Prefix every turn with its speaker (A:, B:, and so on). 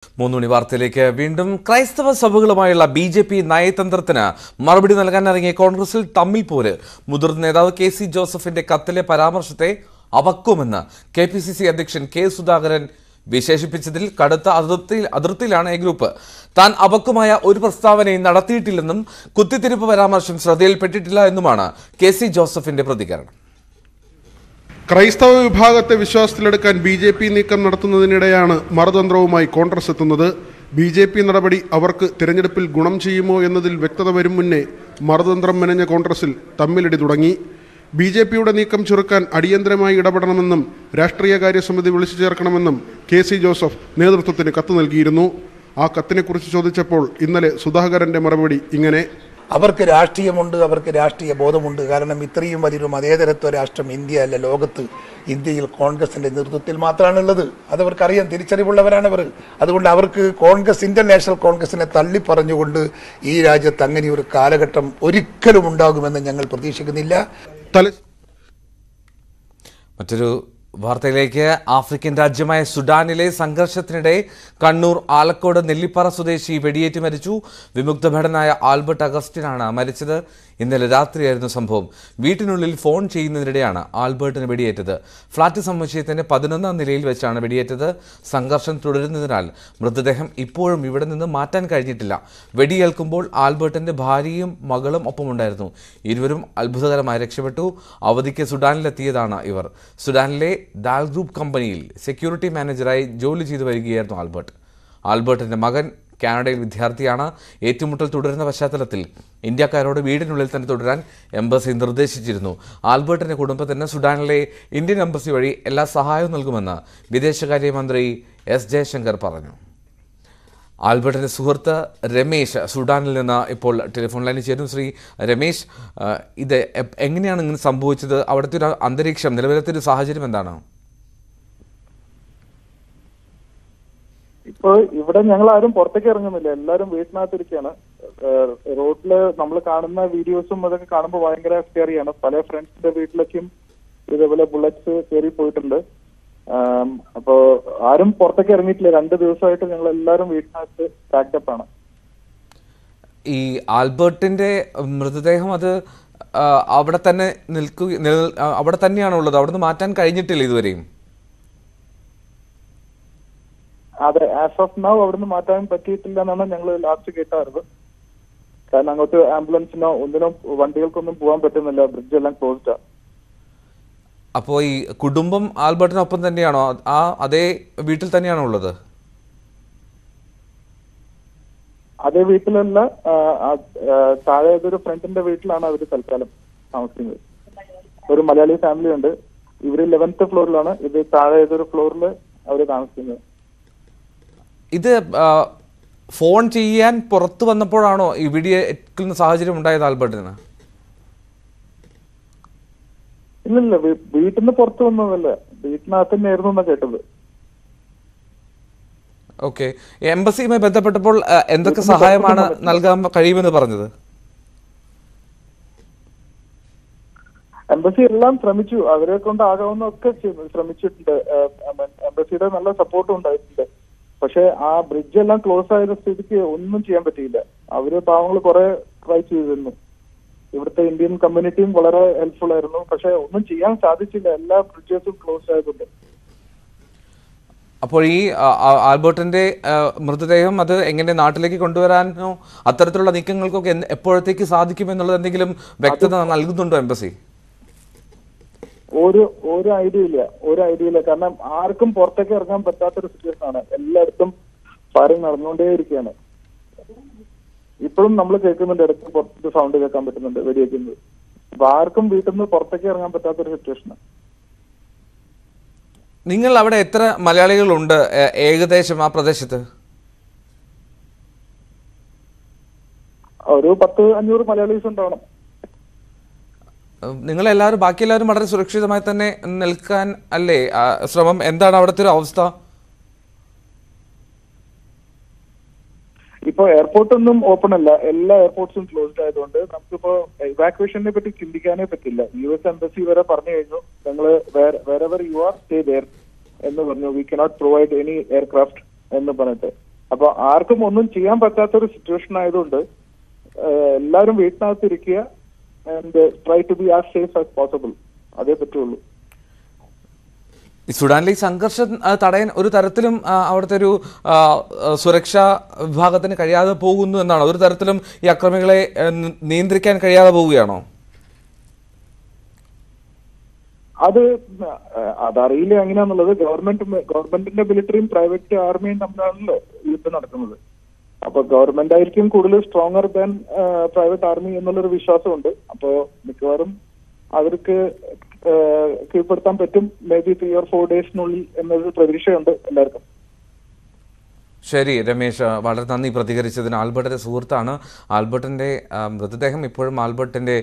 A: മൂന്നുമണി വാർത്തയിലേക്ക് വീണ്ടും ക്രൈസ്തവ സഭകളുമായുള്ള ബിജെപി നയതന്ത്രത്തിന് മറുപടി നൽകാനിറങ്ങിയ കോൺഗ്രസിൽ തമ്മിൽ പോര്. മുതിർന്ന നേതാവ് കെ.സി. ജോസഫിന്റെ കത്തിലെ പരാമർശത്തെ അപക്വമെന്ന് കെ.പി.സി.സി അധ്യക്ഷൻ കെ. സുധാകരൻ വിശേഷിപ്പിച്ചതിൽ കടുത്ത അതിർത്തിയിലാണ് ഈ ഗ്രൂപ്പ്. താൻ അപക്വമായ ഒരു പ്രസ്താവനയും നടത്തിയിട്ടില്ലെന്നും കുത്തിത്തിരിപ്പ് പരാമർശം ശ്രദ്ധയിൽപ്പെട്ടിട്ടില്ല എന്നുമാണ് കെ.സി. ജോസഫിന്റെ പ്രതികരണം.
B: ക്രൈസ്തവ വിഭാഗത്തെ വിശ്വാസത്തിലെടുക്കാൻ ബി.ജെ.പി. നീക്കം നടത്തുന്നതിനിടെയാണ് മറുതന്ത്രവുമായി കോൺഗ്രസ് എത്തുന്നത്. ബി.ജെ.പി. നടപടി അവർക്ക് തിരഞ്ഞെടുപ്പിൽ ഗുണം ചെയ്യുമോ എന്നതിൽ വ്യക്തത വരും മുന്നേ മറുതന്ത്രം മെനഞ്ഞ കോൺഗ്രസിൽ തമ്മിലടി തുടങ്ങി. ബി.ജെ.പിയുടെ നീക്കം ചെറുക്കാൻ അടിയന്തരമായി ഇടപെടണമെന്നും രാഷ്ട്രീയകാര്യ സമിതി വിളിച്ചു ചേർക്കണമെന്നും കെ.സി. ജോസഫ് നേതൃത്വത്തിന് കത്ത് നൽകിയിരുന്നു. ആ കത്തിനെക്കുറിച്ച് ചോദിച്ചപ്പോൾ ഇന്നലെ സുധാകരന്റെ മറുപടി ഇങ്ങനെ:
C: അവർക്ക് രാഷ്ട്രീയമുണ്ട്, അവർക്ക് രാഷ്ട്രീയ ബോധമുണ്ട്. കാരണം ഇത്രയും വലിയൊരു മതേതരത്വ രാഷ്ട്രം ഇന്ത്യ അല്ല, ലോകത്ത് ഇന്ത്യയിൽ കോൺഗ്രസിന്റെ നേതൃത്വത്തിൽ മാത്രമാണുള്ളത്. അതവർക്കറിയാം, തിരിച്ചറിവുള്ളവരാണവർ. അതുകൊണ്ട് അവർക്ക് കോൺഗ്രസ്, ഇന്റർനാഷണൽ കോൺഗ്രസിനെ തള്ളിപ്പറഞ്ഞുകൊണ്ട് ഈ രാജ്യത്ത് അങ്ങനെ ഒരു കാലഘട്ടം ഒരിക്കലും ഉണ്ടാകുമെന്ന് ഞങ്ങൾ പ്രതീക്ഷിക്കുന്നില്ല.
A: മറ്റൊരു വാർത്തയിലേക്ക്. ആഫ്രിക്കൻ രാജ്യമായ സുഡാനിലെ സംഘർഷത്തിനിടെ കണ്ണൂർ ആലക്കോട് നെല്ലിപ്പാറ സ്വദേശി വെടിയേറ്റ് മരിച്ചു. വിമുക്ത ഭടനായ ആൽബർട്ട് അഗസ്റ്റിനാണ് മരിച്ചത്. ഇന്നലെ രാത്രിയായിരുന്നു സംഭവം. വീട്ടിനുള്ളിൽ ഫോൺ ചെയ്യുന്നതിനിടെയാണ് ആൽബർട്ടിന് വെടിയേറ്റത്. ഫ്ളാറ്റ് സമുച്ചയത്തിന്റെ 11ാം നിലയിൽ വെച്ചാണ് വെടിയേറ്റത്. സംഘർഷം തുടരുന്നതിനാൽ മൃതദേഹം ഇപ്പോഴും ഇവിടെ നിന്ന് മാറ്റാൻ കഴിഞ്ഞിട്ടില്ല. വെടിയേൽക്കുമ്പോൾ ആൽബർട്ടിന്റെ ഭാര്യയും മകളും ഒപ്പമുണ്ടായിരുന്നു. ഇരുവരും അത്ഭുതകരമായി രക്ഷപ്പെട്ടു. അവധിക്ക് സുഡാനിലെത്തിയതാണ് ഇവർ. സുഡാനിലെ ദാൽ ഗ്രൂപ്പ് കമ്പനിയിൽ സെക്യൂരിറ്റി മാനേജറായി ജോലി ചെയ്തു വരികയായിരുന്നു ആൽബർട്ടിന്റെ മകൻ കാനഡയിൽ വിദ്യാർത്ഥിയാണ്. ഏറ്റുമുട്ടൽ തുടരുന്ന പശ്ചാത്തലത്തിൽ ഇന്ത്യക്കാരോട് വീടിനുള്ളിൽ തന്നെ തുടരാൻ എംബസി നിർദ്ദേശിച്ചിരുന്നു. ആൽബർട്ടിന്റെ കുടുംബത്തിന് സുഡാനിലെ ഇന്ത്യൻ എംബസി വഴി എല്ലാ സഹായവും നൽകുമെന്ന് വിദേശകാര്യമന്ത്രി എസ് ജയശങ്കർ പറഞ്ഞു. ആൽബർട്ടിന്റെ സുഹൃത്ത് രമേശ് സുഡാനിൽ നിന്ന് ഇപ്പോൾ ടെലിഫോൺ ലൈനിൽ ചേരുന്നു. ശ്രീ രമേശ്, ഇത് എങ്ങനെയാണ് ഇങ്ങനെ സംഭവിച്ചത്? അവിടുത്തെ ഒരു അന്തരീക്ഷം, നിലവിലത്തെ ഒരു സാഹചര്യം എന്താണ്?
D: ഇപ്പൊ ഇവിടെ ഞങ്ങൾ ആരും പുറത്തേക്ക് ഇറങ്ങുന്നില്ല, എല്ലാരും വീട്ടിനകത്തിരിക്കുകയാണ്. റോഡില് നമ്മൾ കാണുന്ന വീഡിയോസും അതൊക്കെ കാണുമ്പോൾ ഭയങ്കര സ്കെറിയാണ്. പല ഫ്രണ്ട്സിന്റെ വീട്ടിലേക്കും ഇതേപോലെ ബുള്ളറ്റ്സ് കയറി പോയിട്ടുണ്ട്. അപ്പോ ആരും പുറത്തേക്ക് ഇറങ്ങിയിട്ടില്ല. 2 ദിവസമായിട്ട് ഞങ്ങൾ എല്ലാവരും വീട്ടിനകത്ത് പാക്കപ്പ് ആണ്.
A: ഈ ആൽബർട്ടിന്റെ മൃതദേഹം അത് അവിടെ തന്നെ അവിടെ തന്നെയാണ് ഉള്ളത്, അവിടെ നിന്ന് മാറ്റാൻ കഴിഞ്ഞിട്ടില്ല ഇതുവരെയും?
D: അതെ, ആസ് ഓഫ് നൗ അവിടുന്ന് മാറ്റാൻ പറ്റിയിട്ടില്ല എന്നാണ് ഞങ്ങൾ ലാസ്റ്റ് കേട്ടാറുള്ളത്. കാരണം അങ്ങോട്ട് ആംബുലൻസിനോ ഒന്നിനോ വണ്ടികൾക്കൊന്നും പോകാൻ പറ്റുന്നില്ല, ബ്രിഡ്ജ് എല്ലാം ക്ലോസ്ഡാ.
A: അപ്പോൾ ഈ കുടുംബം ആൽബർട്ടിനൊപ്പം തന്നെയാണോ? അതേ വീട്ടിൽ തന്നെയാണോ ഉള്ളത്?
D: അതേ വീട്ടിലല്ല, താഴെ ഏതൊരു ഫ്രണ്ടിന്റെ വീട്ടിലാണ് അവർ തൽക്കാലം താമസിക്കുന്നത്. ഒരു മലയാളി ഫാമിലി ഉണ്ട്. ഇവര് 11th ഫ്ലോറിലാണ്, ഇത് താഴെ ഏതൊരു ഫ്ലോറിൽ അവർ താമസിക്കുന്നത്.
A: ഇത് ഫോൺ ചെയ്യാൻ പുറത്തു വന്നപ്പോഴാണോ ഈ വെടിയേൽക്കുന്ന സാഹചര്യം ഉണ്ടായത് ആൽബർട്ടിന്?
D: ഇല്ലില്ല, വീട്ടിൽ നിന്ന് പുറത്തു വന്നതല്ല, വീട്ടിനകത്ത് തന്നെയായിരുന്നു എന്നാ കേട്ടത്.
A: ഓക്കെ. എംബസിയുമായി ബന്ധപ്പെട്ടപ്പോൾ എന്തൊക്കെ സഹായമാണ് നൽകാൻ കഴിയുമെന്ന് പറഞ്ഞത്?
D: എംബസി എല്ലാം ശ്രമിച്ചു, അവരെ കൊണ്ട് ആകാവുന്ന ഒക്കെ ശ്രമിച്ചിട്ടുണ്ട്. എംബസിയുടെ നല്ല സപ്പോർട്ടും ഉണ്ടായിട്ടുണ്ട്. പക്ഷെ ആ ബ്രിഡ്ജ് എല്ലാം ക്ലോസ് ആയ സ്ഥിതിക്ക് ഒന്നും ചെയ്യാൻ പറ്റിയില്ല. അവര് പാവങ്ങൾ കുറെ ട്രൈ ചെയ്തിരുന്നു. ഇവിടുത്തെ ഇന്ത്യൻ കമ്മ്യൂണിറ്റിയും വളരെ ഹെൽപ്ഫുൾ ആയിരുന്നു. പക്ഷെ ഒന്നും ചെയ്യാൻ സാധിച്ചില്ല, എല്ലാ ബ്രിഡ്ജസും ക്ലോസ് ആയതുകൊണ്ട്.
A: അപ്പോൾ ഈ ആൽബർട്ടിന്റെ മൃതദേഹം അത് എങ്ങനെ നാട്ടിലേക്ക് കൊണ്ടുവരാനോ അത്തരത്തിലുള്ള നീക്കങ്ങൾക്കൊക്കെ എപ്പോഴത്തേക്ക് സാധിക്കുമെന്നുള്ളത് എന്തെങ്കിലും വ്യക്തത നൽകുന്നുണ്ടോ എംബസി?
D: ഒരു ഐഡിയ ഇല്ല. കാരണം ആർക്കും പുറത്തേക്ക് ഇറങ്ങാൻ പറ്റാത്തൊരു സിറ്റുവേഷൻ ആണ്. എല്ലായിടത്തും ഫയറിംഗ് നടന്നുകൊണ്ടേയിരിക്കുകയാണ്. ഇപ്പോഴും നമ്മൾ കേൾക്കുന്നുണ്ട്, ഇടയ്ക്ക് പുറത്ത് സൗണ്ട് കേൾക്കാൻ പറ്റുന്നുണ്ട്, വെടിവെക്കുന്നത്. അപ്പൊ ആർക്കും വീട്ടിൽ നിന്ന് പുറത്തേക്ക് ഇറങ്ങാൻ പറ്റാത്തൊരു സിറ്റുവേഷനാണ്.
A: നിങ്ങൾ അവിടെ എത്ര മലയാളികളുണ്ട് ഏകദേശം ആ പ്രദേശത്ത്?
D: ഒരു 10-500 മലയാളീസ് ഉണ്ടാവണം.
A: നിങ്ങളെല്ലാവരും, ബാക്കിയെല്ലാവരും വളരെ സുരക്ഷിതമായി തന്നെ നിൽക്കാൻ അല്ലേ ശ്രമം? എന്താണ് അവിടുത്തെ ഒരു അവസ്ഥ?
D: ഇപ്പൊ എയർപോർട്ടൊന്നും ഓപ്പൺ അല്ല, എല്ലാ എയർപോർട്ട്സും ക്ലോസ്ഡ് ആയതുകൊണ്ട് നമുക്കിപ്പോ ഇവാക്വേഷനെ പറ്റി ചിന്തിക്കാനേ പറ്റില്ല. US എംബസി വരെ പറഞ്ഞു കഴിഞ്ഞു, ഞങ്ങള് wherever you are stay there എന്ന് പറഞ്ഞു. We cannot provide any aircraft എന്ന് പറഞ്ഞിട്ട്. അപ്പൊ ആർക്കും ഒന്നും ചെയ്യാൻ പറ്റാത്ത ഒരു സിറ്റുവേഷൻ ആയതുകൊണ്ട് എല്ലാവരും വീട്ടിനകത്തിരിക്കുക and try to be as safe as possible. അതേ പറ്റുള്ളൂ.
A: ഈ സുഡാനിലെ ഈ സംഘർഷം തടയാൻ ഒരു തരത്തിലും അവിടുത്തെ ഒരു സുരക്ഷാ വിഭാഗത്തിന് കഴിയാതെ പോകുന്നു എന്നാണോ? ഒരു തരത്തിലും ഈ അക്രമികളെ നിയന്ത്രിക്കാൻ കഴിയാതെ പോവുകയാണോ?
D: അതറിയില്ല എങ്ങനെയാന്നുള്ളത്. ഗവൺമെന്റിന്റെ മിലിറ്ററിയും പ്രൈവറ്റ് ആർമിയും തമ്മിലാണല്ലോ യുദ്ധം നടക്കുന്നത്. അപ്പൊ ഗവൺമെന്റ് ആയിരിക്കും കൂടുതൽ സ്ട്രോങ്ങർ ദാൻ പ്രൈവറ്റ് ആർമി എന്നുള്ളൊരു വിശ്വാസമുണ്ട്. അപ്പോ മിക്കവാറും അവർക്ക് കീഴ്പ്പെടുത്താൻ പറ്റും, മേ ബി 3 or 4 ഡേയ്സിനുള്ളിൽ എന്നൊരു പ്രതീക്ഷയുണ്ട് എല്ലാവർക്കും.
A: ശരി രമേശ്, വളരെ നന്ദി പ്രതികരിച്ചതിന്. ആൽബർട്ടിന്റെ സുഹൃത്താണ്. ആൽബർട്ടിന്റെ മൃതദേഹം ഇപ്പോഴും ആൽബർട്ടിന്റെ